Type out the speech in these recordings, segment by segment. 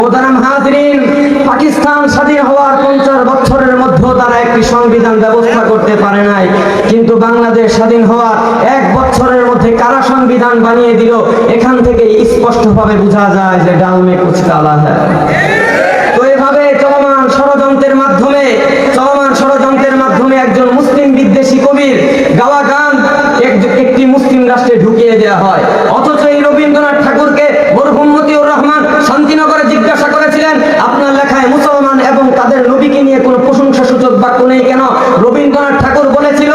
মোহতারাম হাজরিন, পাকিস্তান স্বাধীন হওয়ার 50 বছরের মধ্যে তারা একটি সংবিধান ব্যবস্থা করতে পারে নাই, কিন্তু বাংলাদেশ স্বাধীন হওয়ার 1 বছরের মধ্যে কারা সংবিধান বানিয়ে দিল। এখান থেকে স্পষ্টভাবে বোঝা যায় যে ডাল মে কুছ কালা হ্যায়। তো এভাবে চলমান ষড়যন্ত্রের মাধ্যমে একজন মুসলিম বিদ্বেষী কবির গাওয়া গান একটি মুসলিম রাষ্ট্রে ঢুকিয়ে দেওয়া হয়। অথচ এই রবীন্দ্রনাথ ঠাকুরকে মরহুম মতিউর রহমান শান্তিনগরে জিজ্ঞাসা করেছিলেন, আপনার লেখায় মুসলমান এবং তাদের নবীকে নিয়ে কোনো প্রশংসাসূচক বাক্য নেই কেন? রবীন্দ্রনাথ ঠাকুর বলেছিল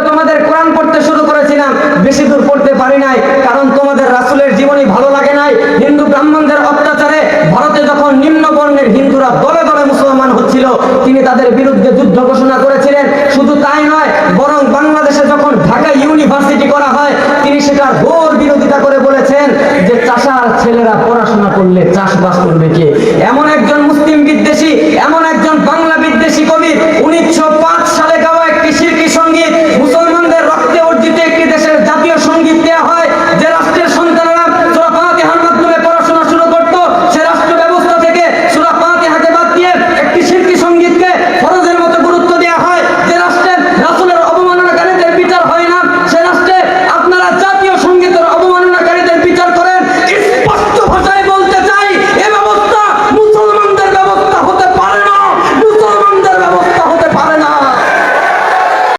তোমাদের কোরআন পড়তে শুরু করেছিলাম, বেশি দূর পড়তে পারি নাই, কারণ তোমাদের রাসূলের জীবনী ভালো লাগে নাই। হিন্দু ব্রাহ্মণদের অত্যাচারে ভারতে যখন নিম্ন বর্ণের হিন্দুরা দলে দলে মুসলমান হচ্ছিল, তিনি তাদের বিরুদ্ধে যুদ্ধ ঘোষণা করেছিলেন। শুধু তাই নয়, বরং বাংলাদেশে যখন ঢাকা ইউনিভার্সিটি করা হয়, তিনি সেটার ঘোর বিরোধিতা করে বলেছেন যে চাষার ছেলেরা পড়াশোনা করলে চাষবাস করবে কে? এমন একজন মুসলিম বিদ্বেষী, এমন একজন